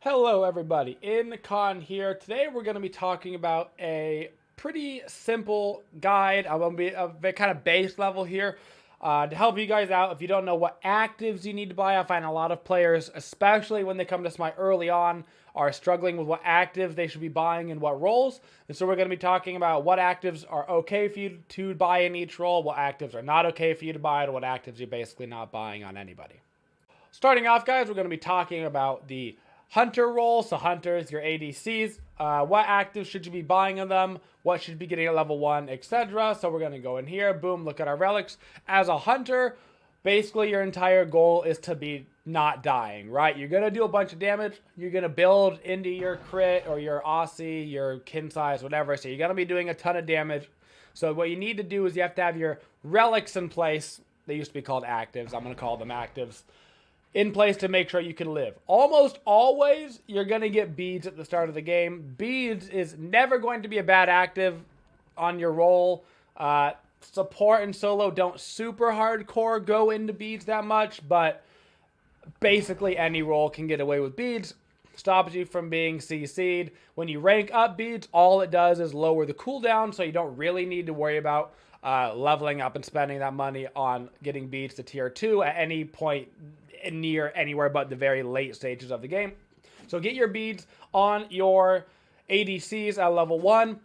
Hello everybody, Incon here. Today we're going to be talking about a pretty simple guide. I'm going to be a kind of base level here to help you guys out. If you don't know what actives you need to buy, I find a lot of players, especially when they come to Smite early on, are struggling with what actives they should be buying and what roles. And so we're going to be talking about what actives are okay for you to buy in each role, what actives are not okay for you to buy, and what actives you're basically not buying on anybody. Starting off, guys, we're going to be talking about the Hunter role. So hunters, your ADCs, what actives should you be buying of them, what should be getting at level 1, etc. So we're going to go in here, boom, look at our relics. As a hunter, basically your entire goal is to be not dying, right? You're going to do a bunch of damage, you're going to build into your crit or your Aussie, your kin size, whatever, so you're going to be doing a ton of damage. So what you need to do is you have to have your relics in place. They used to be called actives, I'm going to call them actives, in place to make sure you can live. Almost always, you're going to get beads at the start of the game. Beads is never going to be a bad active on your role. Support and solo don't super hardcore go into beads that much, but basically any role can get away with beads. Stops you from being CC'd. When you rank up beads, all it does is lower the cooldown, so you don't really need to worry about leveling up and spending that money on getting beads to tier 2 at any point near anywhere but the very late stages of the game. So get your beads on your ADCs at level 1.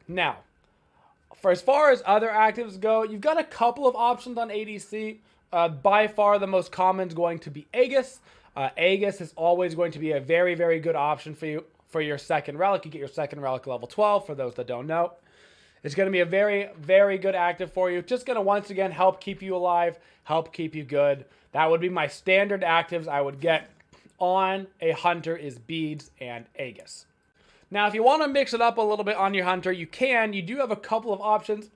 Now, for as far as other actives go, you've got a couple of options on ADC. By far the most common is going to be Aegis. Aegis is always going to be a very, very good option for you for your second relic. You get your second relic level 12, for those that don't know. It's going to be a very, very good active for you. Just going to, once again, help keep you alive, help keep you good. That would be my standard actives I would get on a hunter is beads and Aegis. Now, if you want to mix it up a little bit on your hunter, you can. You do have a couple of options.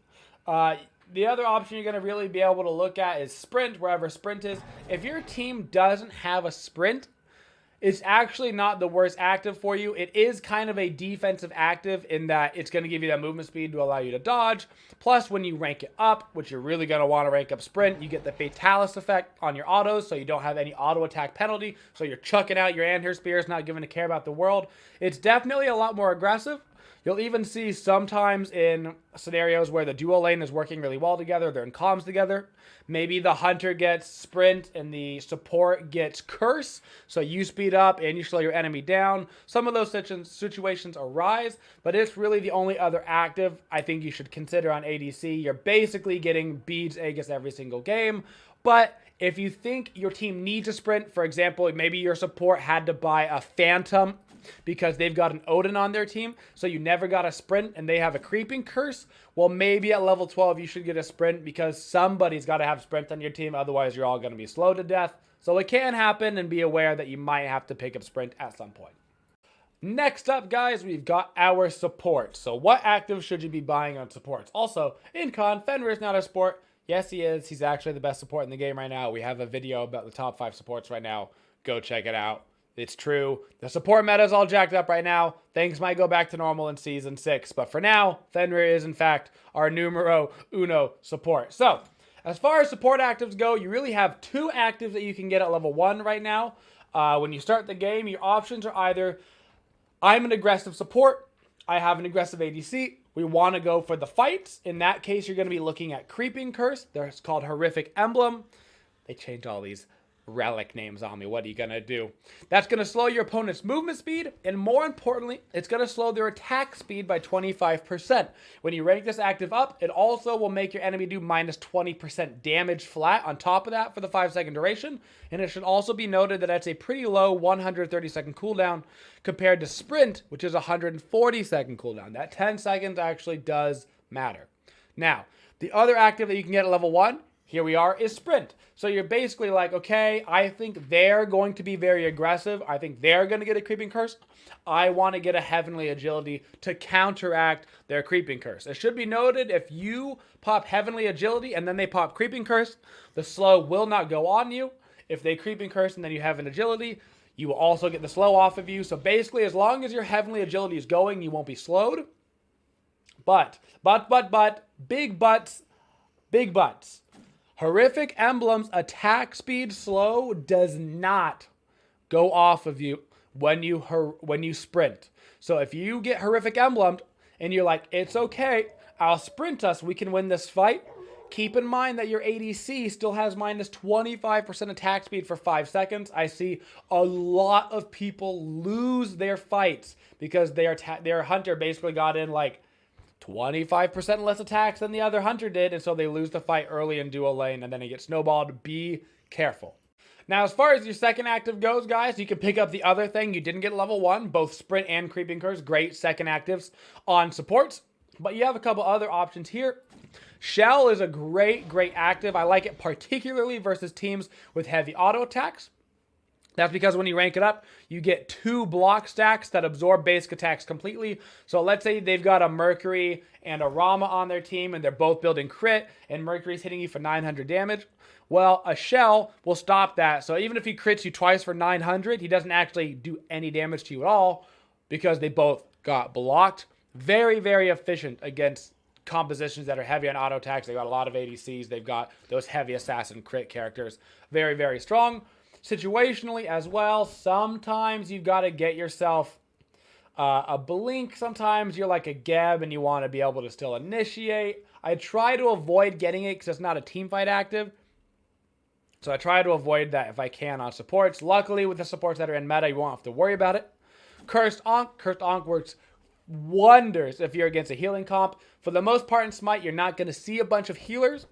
The other option you're going to really be able to look at is sprint, wherever sprint is. If your team doesn't have a sprint, it's actually not the worst active for you. It is kind of a defensive active in that it's going to give you that movement speed to allow you to dodge. Plus, when you rank it up, which you're really going to want to rank up sprint, you get the Fatalis effect on your autos, so you don't have any auto attack penalty. So you're chucking out your Anhir Spears, not giving a care about the world. It's definitely a lot more aggressive. You'll even see sometimes in scenarios where the duo lane is working really well together, they're in comms together. Maybe the hunter gets sprint and the support gets curse, so you speed up and you slow your enemy down. Some of those situations arise, but it's really the only other active I think you should consider on ADC. You're basically getting beads Aegis every single game, but if you think your team needs a sprint, for example, maybe your support had to buy a Phantom because they've got an Odin on their team, so you never got a sprint and they have a creeping curse, well, maybe at level 12 you should get a sprint because somebody's got to have sprint on your team, otherwise you're all going to be slow to death. So it can happen, and be aware that you might have to pick up sprint at some point. Next up, guys, we've got our support. So what active should you be buying on supports? Also, Incon, Fenrir is not a support. Yes, he is. He's actually the best support in the game right now. We have a video about the top 5 supports right now. Go check it out. It's true. The support meta is all jacked up right now. Things might go back to normal in Season 6. But for now, Fenrir is, in fact, our numero uno support. So, as far as support actives go, you really have 2 actives that you can get at level 1 right now. When you start the game, your options are either, I'm an aggressive support, I have an aggressive ADC, we want to go for the fights. In that case, you're going to be looking at Creeping Curse. It's called Horrific Emblem. They changed all these relic names on me. What are you gonna do? That's gonna slow your opponent's movement speed, and more importantly, it's gonna slow their attack speed by 25%. When you rank this active up, it also will make your enemy do minus 20% damage flat on top of that for the 5-second duration, and it should also be noted that that's a pretty low 130-second cooldown compared to sprint, which is a 140-second cooldown. That 10 seconds actually does matter. Now, the other active that you can get at level 1, here we are, is sprint. So you're basically like, okay, I think they're going to be very aggressive. I think they're going to get a creeping curse. I want to get a heavenly agility to counteract their creeping curse. It should be noted, if you pop heavenly agility and then they pop creeping curse, the slow will not go on you. If they creeping curse and then you have an agility, you will also get the slow off of you. So basically, as long as your heavenly agility is going, you won't be slowed. But, big butts, big butts. Horrific Emblem's attack speed slow does not go off of you when you sprint. So if you get Horrific Emblemed and you're like, it's okay, I'll sprint us, we can win this fight. Keep in mind that your ADC still has minus 25% attack speed for 5 seconds. I see a lot of people lose their fights because their hunter basically got in like 25% less attacks than the other hunter did, and so they lose the fight early in dual lane, and then it gets snowballed. Be careful. Now, as far as your second active goes, guys, you can pick up the other thing. You didn't get level 1, both Sprint and Creeping Curse. Great second actives on supports, but you have a couple other options here. Shell is a great active. I like it particularly versus teams with heavy auto attacks. That's because when you rank it up, you get 2 block stacks that absorb basic attacks completely. So let's say they've got a Mercury and a Rama on their team, and they're both building crit, and Mercury's hitting you for 900 damage. Well, a Shell will stop that. So even if he crits you twice for 900, he doesn't actually do any damage to you at all because they both got blocked. Very efficient against compositions that are heavy on auto attacks. They've got a lot of ADCs. They've got those heavy assassin crit characters. Very strong. Situationally as well, sometimes you've got to get yourself a blink. Sometimes you're like a Geb and you want to be able to still initiate. I try to avoid getting it because it's not a team fight active. So I try to avoid that if I can on supports. Luckily, with the supports that are in meta, you won't have to worry about it. Cursed Ankh works wonders if you're against a healing comp. For the most part in Smite, you're not going to see a bunch of healers.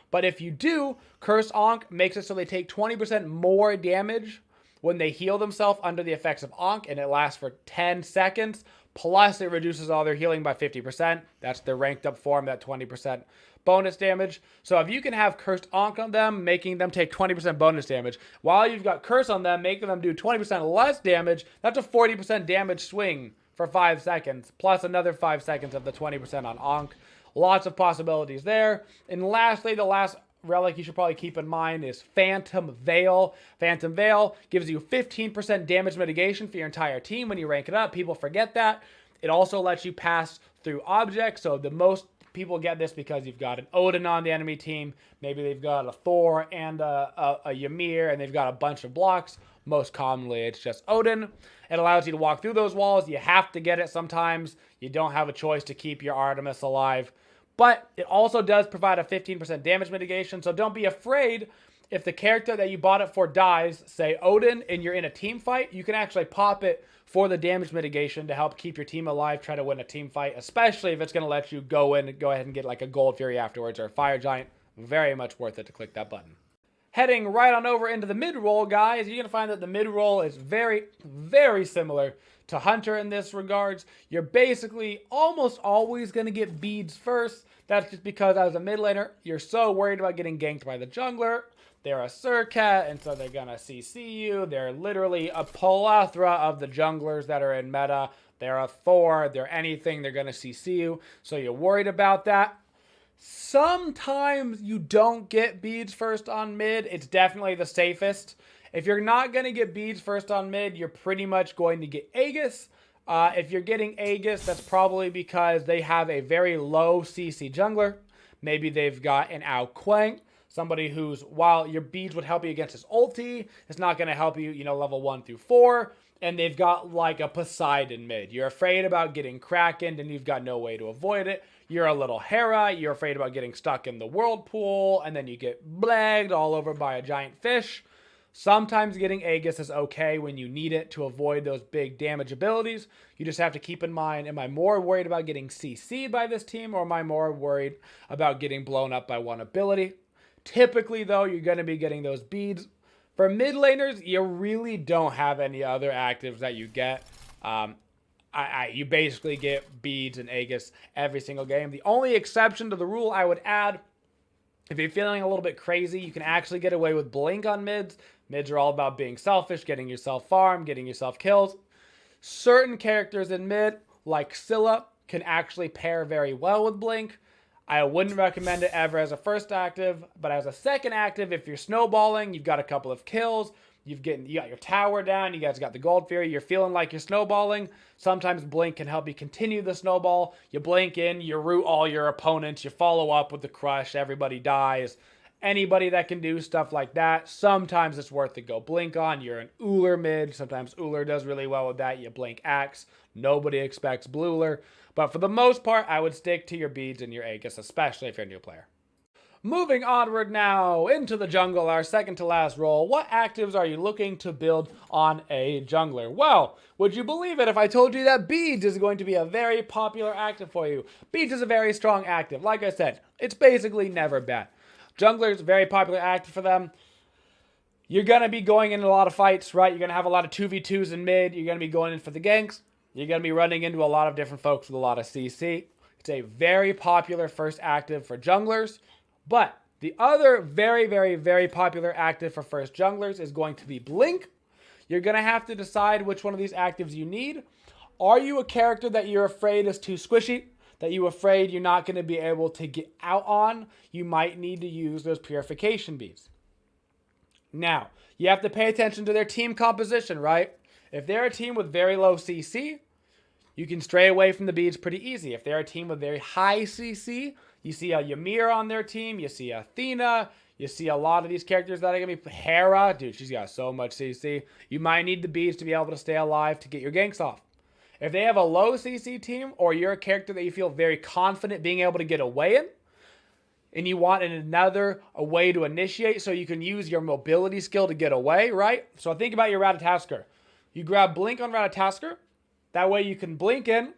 But if you do, Cursed Ankh makes it so they take 20% more damage when they heal themselves under the effects of Ankh, and it lasts for 10 seconds. Plus, it reduces all their healing by 50%. That's the ranked up form, that 20% bonus damage. So if you can have Cursed Ankh on them, making them take 20% bonus damage, while you've got Curse on them, making them do 20% less damage, that's a 40% damage swing for 5 seconds, plus another 5 seconds of the 20% on Ankh. Lots of possibilities there. And lastly, the last relic you should probably keep in mind is Phantom Veil. Phantom Veil gives you 15% damage mitigation for your entire team when you rank it up. People forget that. It also lets you pass through objects. So the most people get this because you've got an Odin on the enemy team. Maybe they've got a Thor and a Ymir, and they've got a bunch of blocks. Most commonly, it's just Odin. It allows you to walk through those walls. You have to get it sometimes. You don't have a choice to keep your Artemis alive. But it also does provide a 15% damage mitigation, so don't be afraid if the character that you bought it for dies, say Odin, and you're in a team fight, you can actually pop it for the damage mitigation to help keep your team alive, try to win a team fight, especially if it's going to let you go ahead and get like a Gold Fury afterwards or a Fire Giant. Very much worth it to click that button. Heading right on over into the mid-roll, guys, you're going to find that the mid-roll is very similar to Hunter in this regards. You're basically almost always going to get beads first. That's just because as a mid laner, you're so worried about getting ganked by the jungler. They're a Surcat, and so they're going to CC you. They're literally a plethora of the junglers that are in meta. They're a Thor. They're anything. They're going to CC you. So you're worried about that. Sometimes you don't get beads first on mid. It's definitely the safest. If you're not going to get beads first on mid, you're pretty much going to get Aegis. If you're getting Aegis, that's probably because they have a very low CC jungler. Maybe they've got an Ao Kuang, somebody who's, while your beads would help you against his ulti, it's not going to help you, level 1 through 4. And they've got like a Poseidon mid. You're afraid about getting Krakened and you've got no way to avoid it. You're a little Hera. You're afraid about getting stuck in the whirlpool, and then you get blagged all over by a giant fish. Sometimes getting Aegis is okay when you need it to avoid those big damage abilities. You just have to keep in mind, am I more worried about getting CC'd by this team, or am I more worried about getting blown up by one ability? Typically, though, you're going to be getting those beads. For mid laners, you really don't have any other actives that you get. You basically get beads and Aegis every single game. The only exception to the rule I would add, if you're feeling a little bit crazy, you can actually get away with blink on mids. Mids are all about being selfish, getting yourself farm, getting yourself kills. Certain characters in mid, like Scylla, can actually pair very well with blink. I wouldn't recommend it ever as a first active, but as a second active, if you're snowballing, you've got a couple of kills, you got your tower down, you guys got the gold fury, you're feeling like you're snowballing. Sometimes blink can help you continue the snowball. You blink in, you root all your opponents, you follow up with the crush, everybody dies. Anybody that can do stuff like that, sometimes it's worth to go blink on. You're an Woojer mid. Sometimes Woojer does really well with that. You blink axe. Nobody expects Blueler. But for the most part, I would stick to your beads and your Aegis, especially if you're a new player. Moving onward now into the jungle, our second to last role. What actives are you looking to build on a jungler? Well, would you believe it if I told you that beads is going to be a very popular active for you? Beads is a very strong active. Like I said, it's basically never bad. Jungler's very popular active for them. You're going to be going into a lot of fights, right? You're going to have a lot of 2v2s in mid. You're going to be going in for the ganks. You're going to be running into a lot of different folks with a lot of CC. It's a very popular first active for junglers. But the other very, very, very popular active for first junglers is going to be Blink. You're going to have to decide which one of these actives you need. Are you a character that you're afraid is too squishy? That you're afraid you're not going to be able to get out on? You might need to use those purification beads. Now, you have to pay attention to their team composition, right? If they're a team with very low CC, you can stray away from the beads pretty easy. If they're a team with very high CC, you see a Ymir on their team, you see Athena, you see a lot of these characters that are going to be Hera. Dude, she's got so much CC. You might need the beads to be able to stay alive to get your ganks off. If they have a low CC team, or you're a character that you feel very confident being able to get away in, and you want a way to initiate so you can use your mobility skill to get away, right? So think about your Ratatasker. You grab Blink on Ratatasker. That way you can blink in,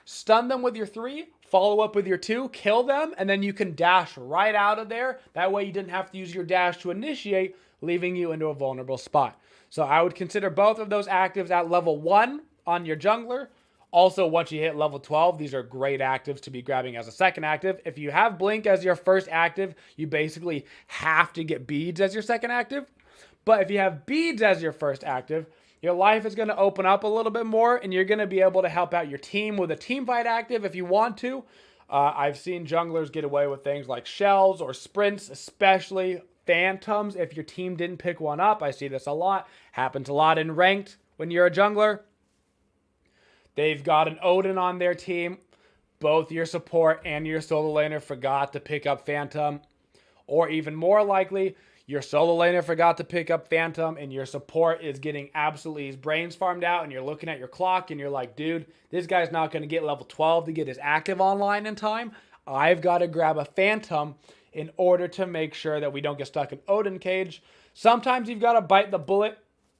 stun them with your 3, follow up with your 2, kill them, and then you can dash right out of there. That way you didn't have to use your dash to initiate, leaving you into a vulnerable spot. So I would consider both of those actives at level 1 on your jungler. Also, once you hit level 12, these are great actives to be grabbing as a second active. If you have Blink as your first active, you basically have to get beads as your second active. But if you have beads as your first active, your life is going to open up a little bit more, and you're going to be able to help out your team with a team fight active if you want to. I've seen junglers get away with things like shells or sprints, especially phantoms. If your team didn't pick one up, I see this a lot. Happens a lot in ranked when you're a jungler. They've got an Odin on their team. Both your support and your solo laner forgot to pick up Phantom. Or even more likely, your solo laner forgot to pick up Phantom and your support is getting absolutely his brains farmed out, and you're looking at your clock and you're like, dude, this guy's not going to get level 12 to get his active online in time. I've got to grab a Phantom in order to make sure that we don't get stuck in Odin cage. Sometimes you've got to bite the bullet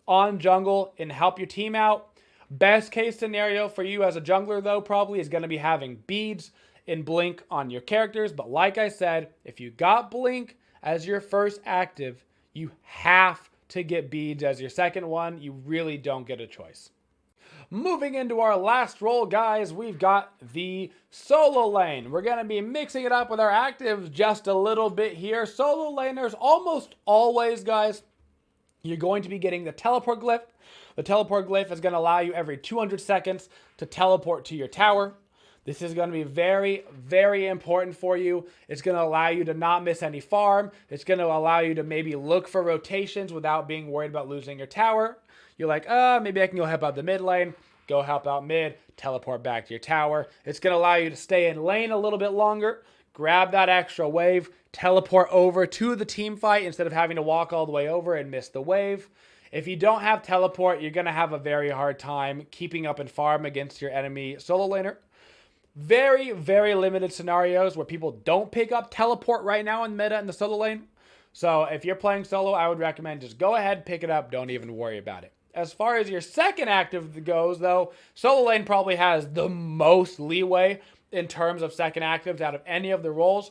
on jungle and help your team out. Best case scenario for you as a jungler, though, probably is going to be having beads and Blink on your characters. But like I said, if you got Blink as your first active, you have to get beads as your second one. You really don't get a choice. Moving into our last role, guys, we've got the solo lane. We're going to be mixing it up with our actives just a little bit here. Solo laners, almost always, guys, you're going to be getting the teleport glyph. The teleport glyph is going to allow you every 200 seconds to teleport to your tower. This is going to be very, very important for you. It's going to allow you to not miss any farm. It's going to allow you to maybe look for rotations without being worried about losing your tower. You're like, maybe I can go help out the mid lane. Go help out mid, teleport back to your tower. It's going to allow you to stay in lane a little bit longer. Grab that extra wave, teleport over to the team fight instead of having to walk all the way over and miss the wave. If you don't have teleport, you're going to have a very hard time keeping up in farm against your enemy solo laner. Very, very limited scenarios where people don't pick up teleport right now in meta in the solo lane. So if you're playing solo, I would recommend just go ahead, pick it up. Don't even worry about it. As far as your second active goes, though, solo lane probably has the most leeway in terms of second actives out of any of the roles.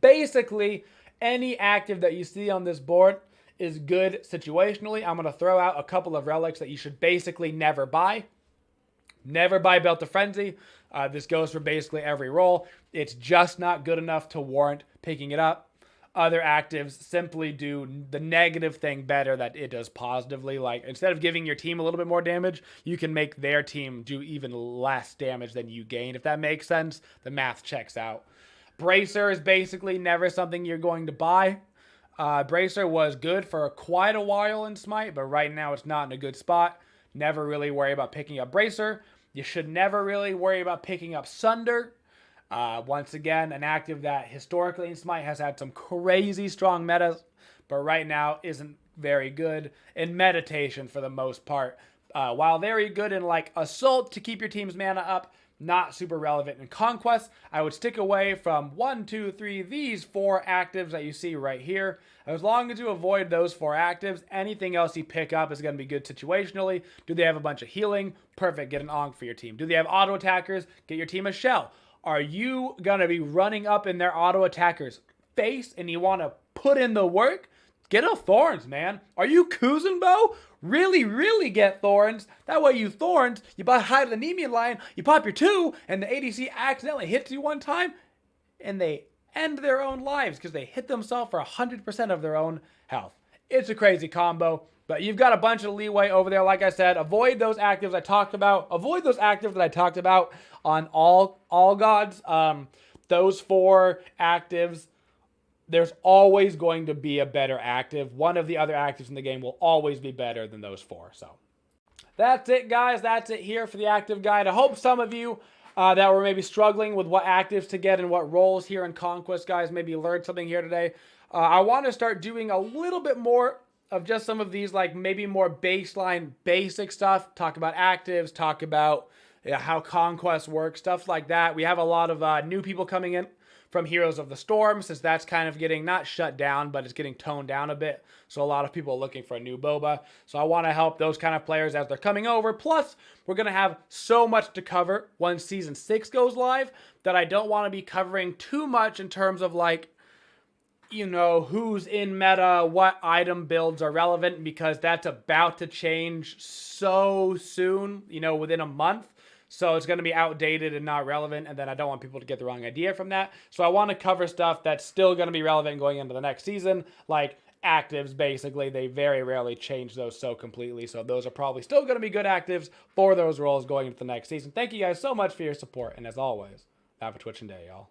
Basically, any active that you see on this board is good situationally. I'm going to throw out a couple of relics that you should basically never buy. Never buy Belt of Frenzy. This goes for basically every role. It's just not good enough to warrant picking it up. Other actives simply do the negative thing better that it does positively. Like, instead of giving your team a little bit more damage, you can make their team do even less damage than you gain. If that makes sense, the math checks out. Bracer is basically never something you're going to buy. Bracer was good for quite a while in Smite, but right now it's not in a good spot. Never really worry about picking up Bracer. You should never really worry about picking up Sunder. Once again, an active that historically in Smite has had some crazy strong metas, but right now isn't very good in meditation for the most part. While very good in like assault to keep your team's mana up, not super relevant in conquest. I would stick away from 1, 2, 3, these 4 actives that you see right here. As long as you avoid those 4 actives, anything else you pick up is going to be good situationally. Do they have a bunch of healing? Perfect, get an Ankh for your team. Do they have auto attackers? Get your team a Shell. Are you going to be running up in their auto attacker's face and you want to put in the work? Get a Thorns, man. Are you Kuzenbo? Really get Thorns. That way you Thorns, you buy hide the Nemean Lion, you pop your 2, and the ADC accidentally hits you one time, and they end their own lives because they hit themselves for 100% of their own health. It's a crazy combo, but you've got a bunch of leeway over there. Like I said, avoid those actives I talked about. Avoid those actives that I talked about on all gods. Those 4 actives, there's always going to be a better active. One of the other actives in the game will always be better than those 4. So that's it, guys. That's it here for the active guide. I hope some of you that were maybe struggling with what actives to get and what roles here in Conquest, guys, maybe learned something here today. I want to start doing a little bit more of just some of these, like maybe more baseline, basic stuff. Talk about actives, talk about how Conquest works, stuff like that. We have a lot of new people coming in from Heroes of the Storm, since that's kind of getting not shut down, but it's getting toned down a bit. So a lot of people are looking for a new boba. So I want to help those kind of players as they're coming over. Plus, we're going to have so much to cover once Season 6 goes live that I don't want to be covering too much in terms of like, you know, who's in meta, what item builds are relevant, because that's about to change so soon, you know, within a month. So it's going to be outdated and not relevant, and then I don't want people to get the wrong idea from that. So I want to cover stuff that's still going to be relevant going into the next season, like actives, basically. They very rarely change those so completely, so those are probably still going to be good actives for those roles going into the next season. Thank you guys so much for your support, and as always, have a twitchin' day, y'all.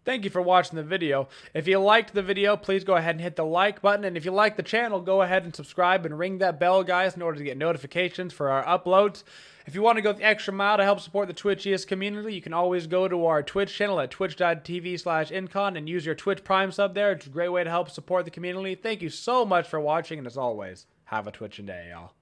Thank you for watching the video. If you liked the video, please go ahead and hit the like button. And if you like the channel, go ahead and subscribe and ring that bell, guys, in order to get notifications for our uploads. If you want to go the extra mile to help support the Twitchiest community, you can always go to our Twitch channel at twitch.tv/Incon and use your Twitch Prime sub there. It's a great way to help support the community. Thank you so much for watching, and as always, have a twitchin' day, y'all.